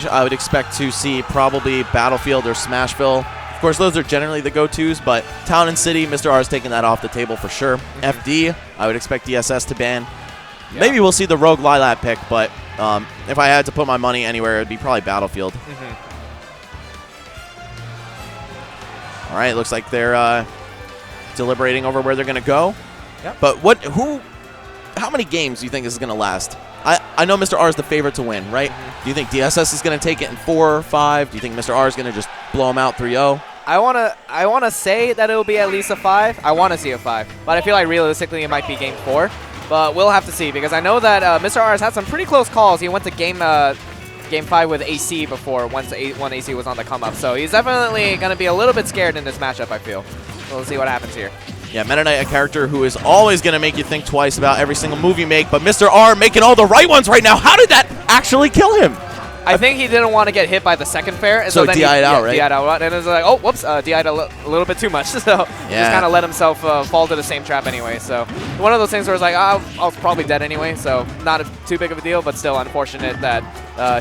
I would expect to see probably Battlefield or Smashville. Of course, those are generally the go-tos, but Town and City, Mr.R has taken that off the table for sure. FD, I would expect DSS to ban. Yeah. Maybe we'll see the Rogue Lilat pick, but if I had to put my money anywhere, it would be probably Battlefield. All right, looks like they're deliberating over where they're going to go. Yep. But how many games do you think this is going to last? I know Mr.R is the favorite to win, right? Do you think DSS is going to take it in 4 or 5? Do you think Mr.R is going to just blow him out 3-0? I wanna say that it'll be at least a 5. I want to see a 5, but I feel like realistically it might be game 4. But we'll have to see, because I know that Mr.R has had some pretty close calls. He went to game 5 with AC before once one AC was on the come up. So he's definitely going to be a little bit scared in this matchup, I feel. So we'll see what happens here. Yeah, Meta Knight, a character who is always going to make you think twice about every single move you make, but Mr.R making all the right ones right now. How did that actually kill him? I think he didn't want to get hit by the second fair. And so then DI'd out, right? DI'd out, and it was like, oh, whoops, DI'd a little bit too much. So he just kind of let himself fall to the same trap anyway. So one of those things where it's like, oh, I was probably dead anyway, so not too big of a deal, but still unfortunate that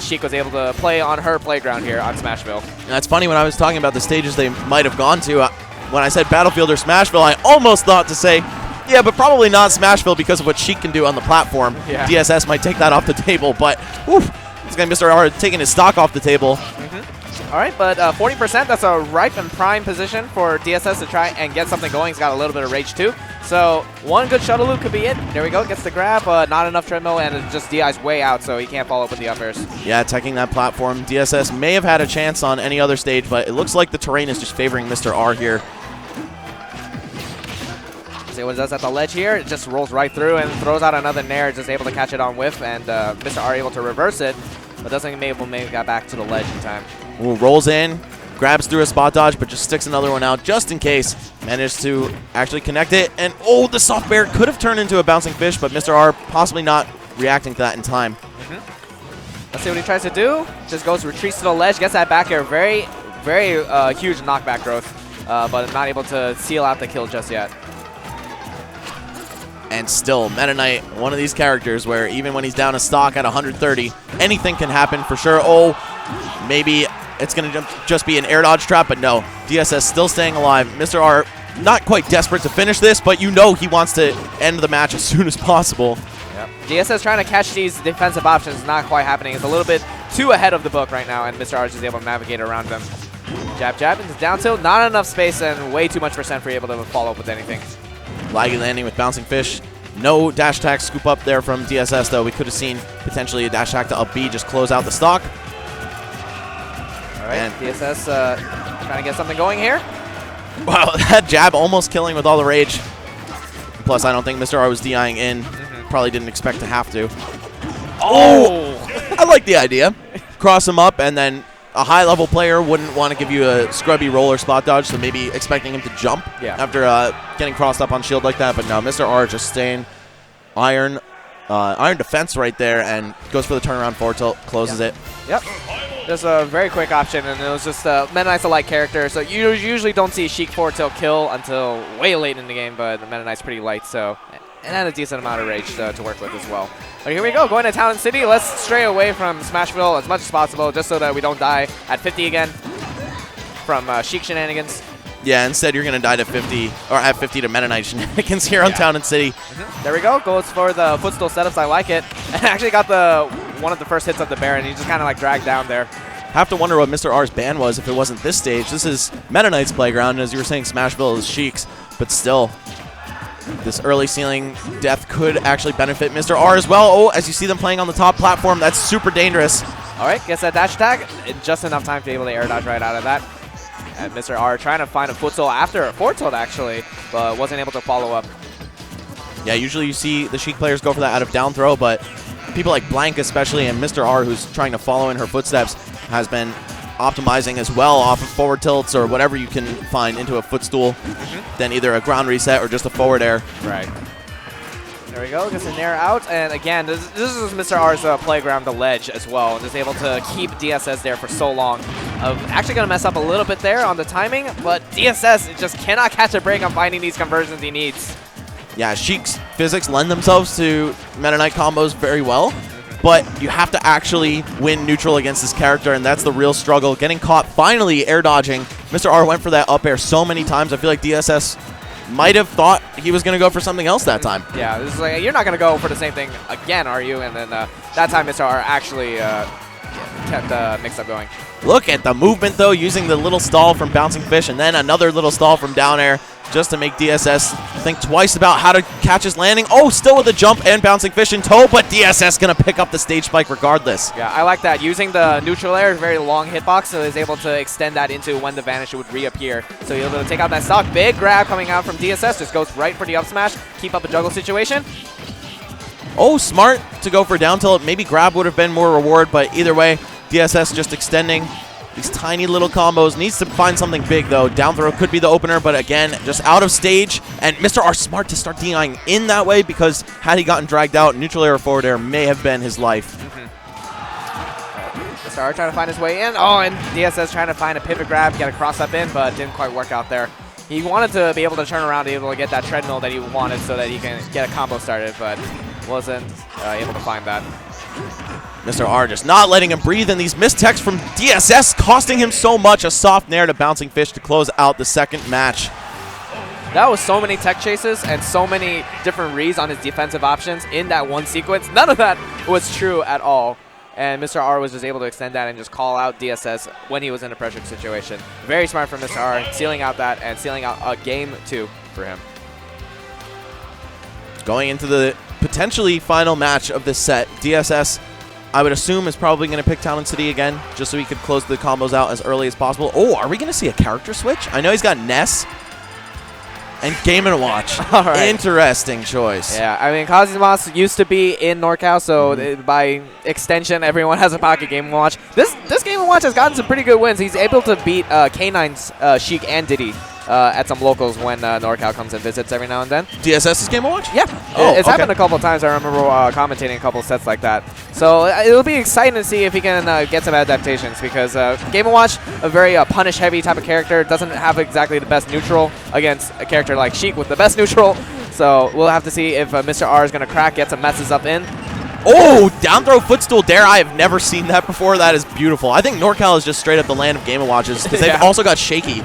Shiek was able to play on her playground here on Smashville. And that's funny, when I was talking about the stages they might have gone to, when I said Battlefield or Smashville, I almost thought to say, yeah, but probably not Smashville because of what Shiek can do on the platform. Yeah. DSS might take that off the table, but whew, this guy Mr.R taking his stock off the table. All right, but 40%, that's a ripe and prime position for DSS to try and get something going. He's got a little bit of rage too. So one good shuttle loop could be it. There we go, gets the grab, not enough treadmill, and it just DI's way out, so he can't follow up with the up airs. Yeah, attacking that platform. DSS may have had a chance on any other stage, but it looks like the terrain is just favoring Mr.R here. See what it does at the ledge here. It just rolls right through and throws out another nair, just able to catch it on whiff, and Mr.R able to reverse it, but doesn't maybe got back to the ledge in time. Ooh, rolls in, grabs through a spot dodge, but just sticks another one out just in case. Managed to actually connect it, and oh, the soft bear could have turned into a bouncing fish, but Mr.R possibly not reacting to that in time. Let's see what he tries to do. Just goes, retreats to the ledge, gets that back air. Very, very huge knockback growth, but not able to seal out the kill just yet. And still, Meta Knight, one of these characters where even when he's down a stock at 130, anything can happen for sure. Oh, maybe it's going to just be an air dodge trap, but no. DSS still staying alive. Mr.R not quite desperate to finish this, but you know he wants to end the match as soon as possible. Yep. DSS trying to catch these defensive options, not quite happening. It's a little bit too ahead of the book right now, and Mr.R is just able to navigate around them. Jab, jab, into down tilt. Not enough space and way too much percent for you able to follow up with anything. Laggy landing with bouncing fish. No dash attack scoop up there from DSS, though. We could have seen potentially a dash attack to up B, just close out the stock. All right, and DSS trying to get something going here. Wow, that jab almost killing with all the rage. Plus, I don't think Mr.R was DIing in. Probably didn't expect to have to. Oh! I like the idea. Cross him up, and then a high-level player wouldn't want to give you a scrubby roller spot dodge, so maybe expecting him to jump after getting crossed up on shield like that. But no, Mr.R just staying iron defense right there, and goes for the turnaround forward tilt, closes it. Yep. Just a very quick option, and it was just Meta Knight's a light character, so you usually don't see Shiek forward tilt kill until way late in the game, but Meta Knight's pretty light, so and had a decent amount of rage to work with as well. But here we go, going to Town and City. Let's stray away from Smashville as much as possible, just so that we don't die at 50 again from Shiek shenanigans. Yeah, instead you're going to die to 50, or at 50 to Meta Knight shenanigans here on Town and City. There we go, goes for the footstool setups. I like it. And actually got one of the first hits of the Baron. He just kind of like dragged down there. Have to wonder what Mr.R's ban was if it wasn't this stage. This is Meta Knight's playground, as you were saying, Smashville is Shiek's, but still, this early ceiling death could actually benefit Mr.R as well. Oh, as you see them playing on the top platform, that's super dangerous. All right, gets that dash attack. Just enough time to be able to air dodge right out of that. And Mr.R trying to find a footstool after a forward tilt, actually, but wasn't able to follow up. Yeah, usually you see the Shiek players go for that out of down throw, but people like Blank especially, and Mr.R, who's trying to follow in her footsteps, has been optimizing as well off of forward tilts or whatever you can find into a footstool, then either a ground reset or just a forward air. Right. There we go, gets a nair out, and again, this is Mr.R's playground, the ledge as well, and is able to keep DSS there for so long. Actually going to mess up a little bit there on the timing, but DSS just cannot catch a break on finding these conversions he needs. Yeah, Shiek's physics lend themselves to Meta Knight combos very well. but you have to actually win neutral against this character, and that's the real struggle. Getting caught, finally air dodging. Mr.R went for that up air so many times. I feel like DSS might have thought he was going to go for something else that time. Yeah, this is like, you're not going to go for the same thing again, are you? And then that time Mr.R actually kept the mix-up going. Look at the movement, though, using the little stall from Bouncing Fish and then another little stall from down air just to make DSS think twice about how to catch his landing. Oh, still with a jump and Bouncing Fish in tow, but DSS going to pick up the stage spike regardless. Yeah, I like that. Using the neutral air, very long hitbox, so he's able to extend that into when the vanish would reappear. So he's able to take out that stock. Big grab coming out from DSS, just goes right for the up smash, keep up a juggle situation. Oh, smart to go for down tilt. Maybe grab would have been more reward, but either way, DSS just extending these tiny little combos. Needs to find something big, though. Down throw could be the opener, but again, just out of stage. And Mr.R smart to start DIing in that way, because had he gotten dragged out, neutral air or forward air may have been his life. Mr.R trying to find his way in. Oh, and DSS trying to find a pivot grab, get a cross up in, but didn't quite work out there. He wanted to be able to turn around, be able to get that treadmill that he wanted so that he can get a combo started, but wasn't able to find that. Mr.R just not letting him breathe, and these mistechs from DSS costing him so much. A soft nair to Bouncing Fish to close out the second match. That was so many tech chases and so many different reads on his defensive options in that one sequence. None of that was true at all. And Mr.R was just able to extend that and just call out DSS when he was in a pressured situation. Very smart from Mr.R, sealing out that and sealing out a game 2 for him. Going into the potentially final match of this set, DSS, I would assume, is probably going to pick Town and City again, just so he could close the combos out as early as possible. Oh, are we going to see a character switch? I know he's got Ness and Game & Watch. All right. Interesting choice. Yeah, I mean, Cosmos used to be in NorCal, so by extension, everyone has a pocket Game & Watch. This Game & Watch has gotten some pretty good wins. He's able to beat K9's Shiek and Diddy at some locals when NorCal comes and visits every now and then. DSS's Game & Watch? Yeah. Oh, it's okay. happened a couple of times. I remember commentating a couple of sets like that. So it'll be exciting to see if he can get some adaptations, because Game & Watch, a very punish-heavy type of character, doesn't have exactly the best neutral against a character like Shiek with the best neutral. So we'll have to see if Mr.R is going to crack, get some messes up in. Oh, down throw footstool dare. I have never seen that before. That is beautiful. I think NorCal is just straight up the land of Game & Watches, because they've also got Shaky.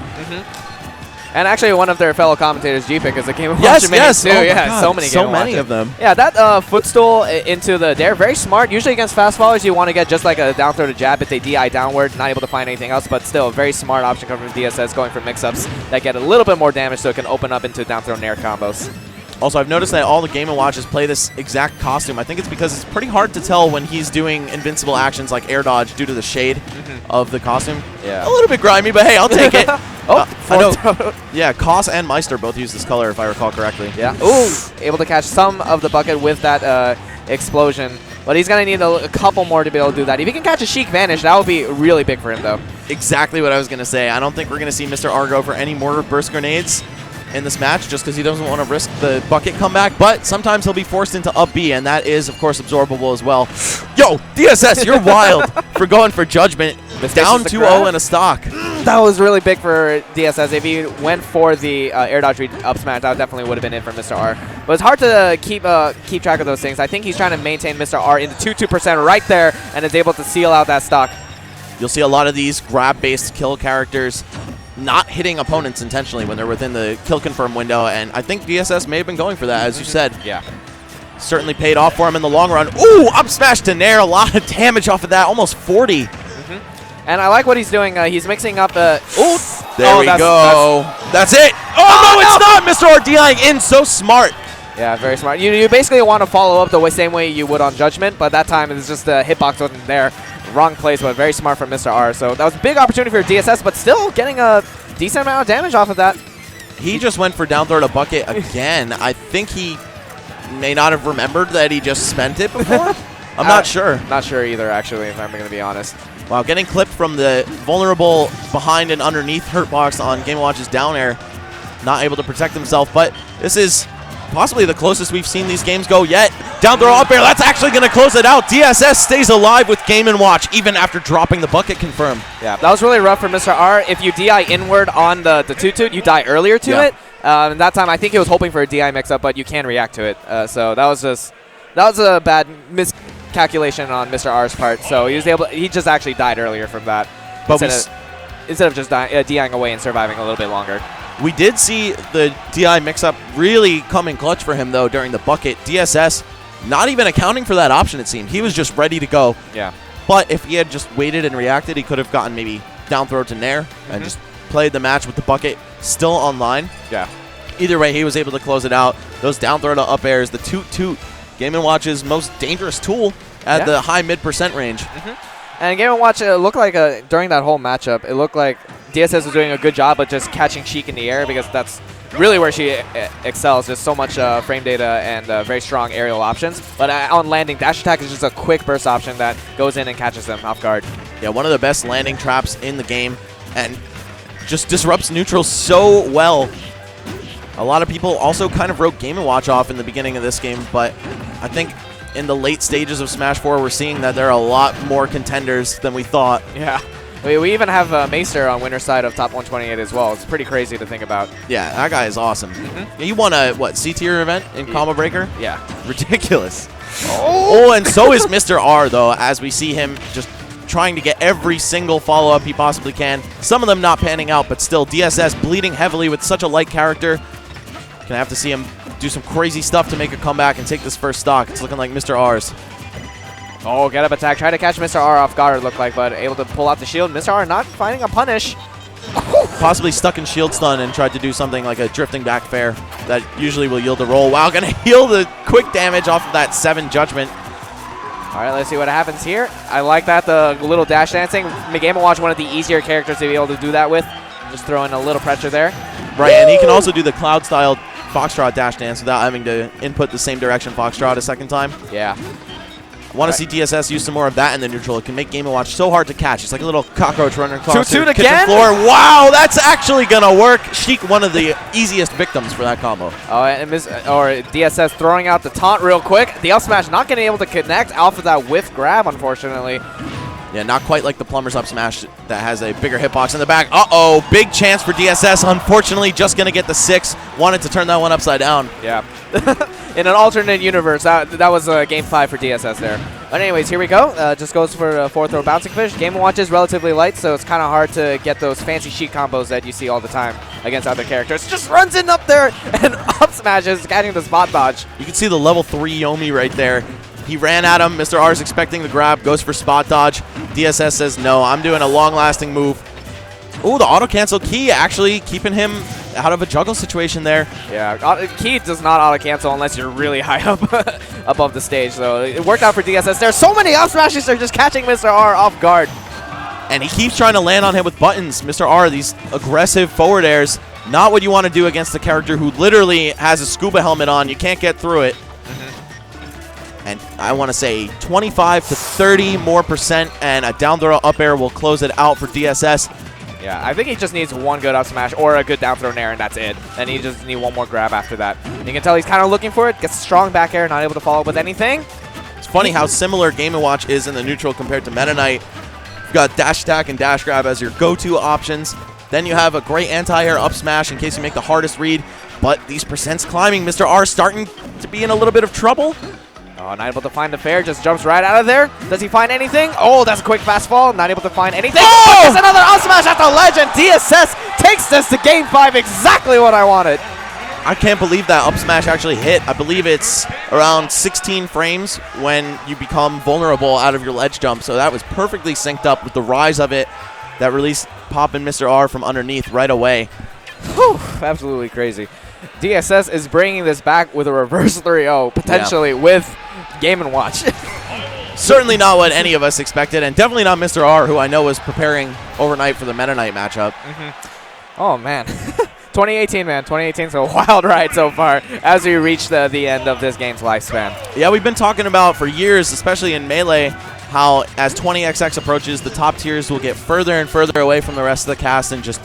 And actually, one of their fellow commentators, G-Pick, is a Game & Watch Yes. too. Oh yeah, God, so many so Game & many Watches. of them. Yeah, that footstool into the dare, very smart. Usually against fast followers, you want to get just like a down throw to jab if they DI downward, not able to find anything else, but still a very smart option coming from DSS, going for mix-ups that get a little bit more damage so it can open up into down throw nair combos. Also, I've noticed that all the Game & Watches play this exact costume. I think it's because it's pretty hard to tell when he's doing invincible actions like air dodge due to the shade of the costume. Yeah. A little bit grimy, but hey, I'll take it. I know. Yeah, Koss and Meister both use this color, if I recall correctly. Yeah. Ooh, able to catch some of the bucket with that explosion. But he's going to need a couple more to be able to do that. If he can catch a Shiek Vanish, that would be really big for him, though. Exactly what I was going to say. I don't think we're going to see Mr.R go for any more burst grenades in this match, just because he doesn't want to risk the bucket comeback, but sometimes he'll be forced into up B, and that is, of course, absorbable as well. Yo, DSS, you're wild for going for judgment. Down 2-0 in a stock. That was really big for DSS. If he went for the air dodge read up smash, that definitely would have been it for Mr.R. But it's hard to keep track of those things. I think he's trying to maintain Mr.R in the 2% right there, and is able to seal out that stock. You'll see a lot of these grab-based kill characters not hitting opponents intentionally when they're within the kill confirm window, and I think DSS may have been going for that, as you said. Yeah. Certainly paid off for him in the long run. Ooh, up smash to nair, a lot of damage off of that, almost 40. And I like what he's doing. He's mixing up. Ooh, there we go. That's it. Oh, no, it's not. Mr.R DIing in, so smart. Yeah, very smart. You basically want to follow up the same way you would on Judgment, but that time it's just the hitbox wasn't there. Wrong place, but very smart from Mr.R. So that was a big opportunity for DSS, but still getting a decent amount of damage off of that. He just went for down throw to bucket again. I think he may not have remembered that he just spent it before. I'm not sure. Not sure either, actually, if I'm going to be honest. Wow, getting clipped from the vulnerable behind and underneath hurt box on Game & Watch's down air. Not able to protect himself, but this is possibly the closest we've seen these games go yet. Down throw up air, that's actually going to close it out. DSS stays alive with Game & Watch, even after dropping the bucket confirm. Yeah, that was really rough for Mr.R. If you DI inward on the toot, you die earlier to it. And that time, I think he was hoping for a DI mix-up, but you can react to it. So that was a bad calculation on Mr.R's part, so he just actually died earlier from that. But instead of just DIing away and surviving a little bit longer. We did see the DI mix-up really come in clutch for him, though, during the bucket. DSS not even accounting for that option, it seemed. He was just ready to go. Yeah. But if he had just waited and reacted, he could have gotten maybe down throw to Nair and just played the match with the bucket still online. Yeah. Either way, he was able to close it out. Those down throw to up airs, the toot-toot, Game & Watch's most dangerous tool at the high mid% range. And Game & Watch, it looked like during that whole matchup, it looked like DSS was doing a good job of just catching Shiek in the air, because that's really where she excels. There's so much frame data and very strong aerial options. But on landing, dash attack is just a quick burst option that goes in and catches them off guard. Yeah, one of the best landing traps in the game, and just disrupts neutral so well. A lot of people also kind of wrote Game & Watch off in the beginning of this game, but I think in the late stages of Smash 4, we're seeing that there are a lot more contenders than we thought. Yeah. We even have Mr.R on winner's side of top 128 as well. It's pretty crazy to think about. Yeah, that guy is awesome. Yeah, he won a, what, C-tier event in Combo Breaker? Yeah. Ridiculous. Oh, and so is Mr.R, though, as we see him just trying to get every single follow-up he possibly can. Some of them not panning out, but still, DSS bleeding heavily with such a light character. Gonna have to see him do some crazy stuff to make a comeback and take this first stock. It's looking like Mr.R's. Oh, get up attack. Try to catch Mr.R off guard, it looked like, but able to pull out the shield. Mr.R not finding a punish. Possibly stuck in shield stun and tried to do something like a drifting back fair that usually will yield a roll. Wow, gonna heal the quick damage off of that 7 judgment. All right, let's see what happens here. I like that, the little dash dancing. Game & Watch, one of the easier characters to be able to do that with. Just throw in a little pressure there. Right, and he can also do the cloud-style Foxtrot dash dance without having to input the same direction Foxtrot a second time. Yeah. I want to see DSS use some more of that in the neutral. It can make Game & Watch so hard to catch. It's like a little cockroach running across the kitchen floor. Wow, that's actually going to work. Shiek, one of the easiest victims for that combo. Oh, and DSS throwing out the taunt real quick. The up smash not getting able to connect off of that whiff grab, unfortunately. Yeah, not quite like the Plumber's up smash that has a bigger hitbox in the back. Uh-oh, big chance for DSS. Unfortunately, just going to get the 6. Wanted to turn that one upside down. Yeah. In an alternate universe, that was game 5 for DSS there. But anyways, here we go. Just goes for a 4-throw bouncing fish. Game & Watch is relatively light, so it's kind of hard to get those fancy Shiek combos that you see all the time against other characters. Just runs in up there and up smashes, catching the spot dodge. You can see the level 3 Yomi right there. He ran at him. Mr.R is expecting the grab, goes for spot dodge. DSS says, no, I'm doing a long-lasting move. Ooh, the auto-cancel key actually keeping him out of a juggle situation there. Yeah, key does not auto-cancel unless you're really high up above the stage, so it worked out for DSS. There's so many up smashes, they're just catching Mr.R off guard. And he keeps trying to land on him with buttons. Mr.R, these aggressive forward airs, not what you want to do against a character who literally has a scuba helmet on. You can't get through it. And I want to say 25 to 30 more percent, and a down throw up air will close it out for DSS. Yeah, I think he just needs one good up smash or a good down throw nair, and that's it. Then he just needs one more grab after that. And you can tell he's kind of looking for it. Gets a strong back air, not able to follow up with anything. It's funny how similar Game & Watch is in the neutral compared to Meta Knight. You've got dash attack and dash grab as your go-to options. Then you have a great anti-air up smash in case you make the hardest read. But these percents climbing. Mr.R starting to be in a little bit of trouble. Oh, not able to find the fair, just jumps right out of there. Does he find anything? Oh, that's a quick fast fall. Not able to find anything. Oh! There's another up smash at the ledge, and DSS takes this to game 5. Exactly what I wanted. I can't believe that up smash actually hit. I believe it's around 16 frames when you become vulnerable out of your ledge jump. So that was perfectly synced up with the rise of it that released Pop and Mr.R from underneath right away. Whew, absolutely crazy. DSS is bringing this back with a reverse 3-0, potentially with Game & Watch. Certainly not what any of us expected, and definitely not Mr.R, who I know was preparing overnight for the Meta Knight matchup. Oh, man. 2018, man. 2018's a wild ride so far as we reach the end of this game's lifespan. Yeah, we've been talking about for years, especially in Melee, how as 20XX approaches, the top tiers will get further and further away from the rest of the cast and just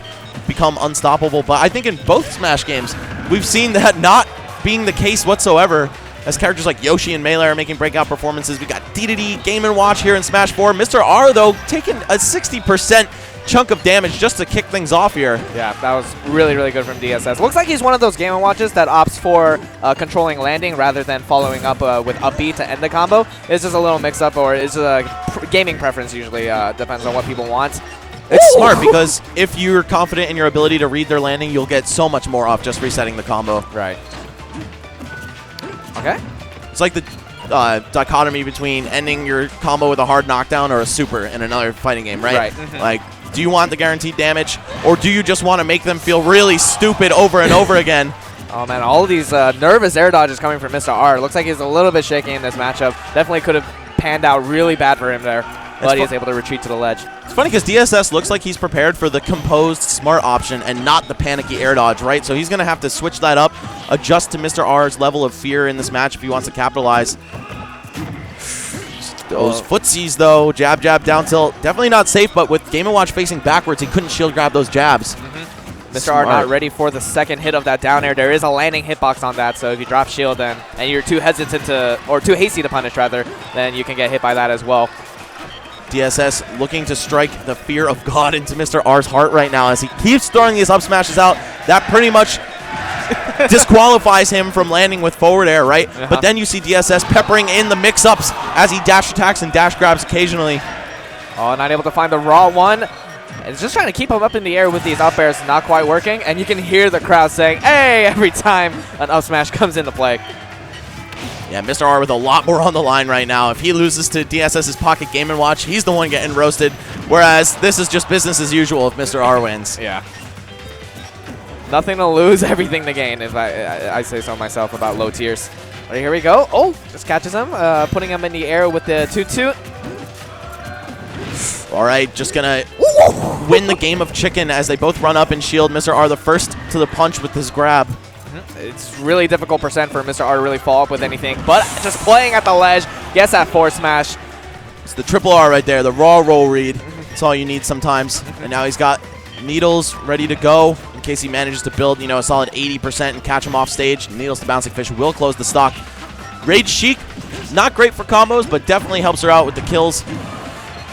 become unstoppable. But I think in both Smash games, we've seen that not being the case whatsoever. as characters like Yoshi and Melee are making breakout performances. We got D Game & Watch here in Smash 4. Mr.R, though, taking a 60% chunk of damage just to kick things off here. Yeah, that was really, really good from DSS. Looks like he's one of those Game & Watches that opts for controlling landing rather than following up with up B to end the combo. It's just a little mix-up, or it's a gaming preference usually. Depends on what people want. It's smart because if you're confident in your ability to read their landing, you'll get so much more off just resetting the combo. Right. Okay. It's like the dichotomy between ending your combo with a hard knockdown or a super in another fighting game, right? Right. Like, do you want the guaranteed damage, or do you just want to make them feel really stupid over and over again? Oh, man, all of these nervous air dodges coming from Mr.R. Looks like he's a little bit shaky in this matchup. Definitely could have panned out really bad for him there, but he is able to retreat to the ledge. It's funny because DSS looks like he's prepared for the composed, smart option and not the panicky air dodge, right? So he's going to have to switch that up, adjust to Mr.R's level of fear in this match if he wants to capitalize. Those footsies, though, jab, down tilt, definitely not safe, but with Game & Watch facing backwards, he couldn't shield grab those jabs. Mr.R not ready for the second hit of that down air. There is a landing hitbox on that, so if you drop shield then, and you're too hesitant to, or too hasty to punish rather, then you can get hit by that as well. DSS looking to strike the fear of God into Mr.R's heart right now as he keeps throwing these up smashes out. That pretty much disqualifies him from landing with forward air, right? But then you see DSS peppering in the mix-ups as he dash attacks and dash grabs occasionally. Oh, not able to find the raw one. It's just trying to keep him up in the air with these up airs, not quite working. And you can hear the crowd saying, hey, every time an up smash comes into play. Yeah, Mr.R with a lot more on the line right now. If he loses to DSS's Pocket Game & Watch, he's the one getting roasted. Whereas this is just business as usual if Mr.R wins. Yeah. Nothing to lose, everything to gain, if I say so myself about low tiers. All right, here we go. Oh, just catches him, putting him in the air with the toot-toot. All right, just going to win the game of chicken as they both run up and shield Mr.R the first to the punch with his grab. It's really difficult percent for Mr.R to really follow up with anything, but just playing at the ledge, gets that forward smash. It's the triple R right there, the raw roll read. That's all you need sometimes. And now he's got Needles ready to go in case he manages to build, a solid 80% and catch him off stage. Needles the bouncing fish will close the stock. Rage Shiek, not great for combos, but definitely helps her out with the kills.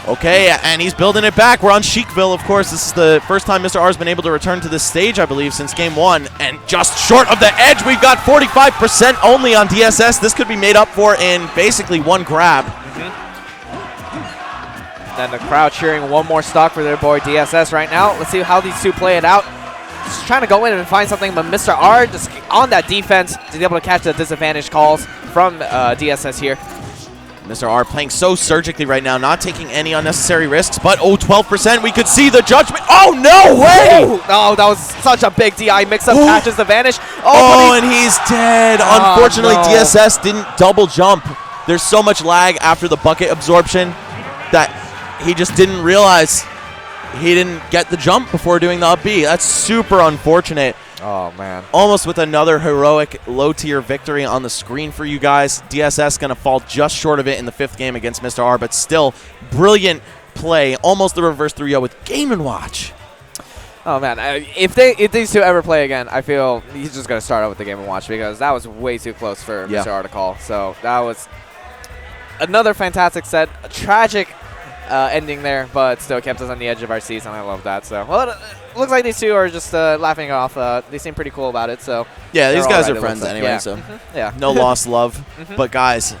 Okay, and he's building it back. We're on Sheikville, of course. This is the first time Mr.R has been able to return to this stage, I believe, since Game 1. And just short of the edge, we've got 45% only on DSS. This could be made up for in basically one grab. Then the crowd cheering one more stock for their boy DSS right now. Let's see how these two play it out. Just trying to go in and find something, but Mr.R just on that defense to be able to catch the disadvantage calls from DSS here. Mr.R playing so surgically right now, not taking any unnecessary risks, but 12%, we could see the judgment. Oh, no way! Oh, that was such a big DI mix-up, catches the vanish. And he's dead. Unfortunately, no. DSS didn't double jump. There's so much lag after the bucket absorption that he just didn't realize he didn't get the jump before doing the up B. That's super unfortunate. Oh, man. Almost with another heroic low-tier victory on the screen for you guys. DSS going to fall just short of it in the 5th game against Mr.R, but still brilliant play. Almost the reverse 3-0 with Game & Watch. Oh, man. If these two ever play again, I feel he's just going to start out with the Game & Watch because that was way too close for Mr.R to call. So that was another fantastic set. A tragic ending there, but still kept us on the edge of our seats, and I love that. So, well, it looks like these two are just laughing off. They seem pretty cool about it. So, yeah, these guys are friends anyway. Yeah. So, no lost love. But guys,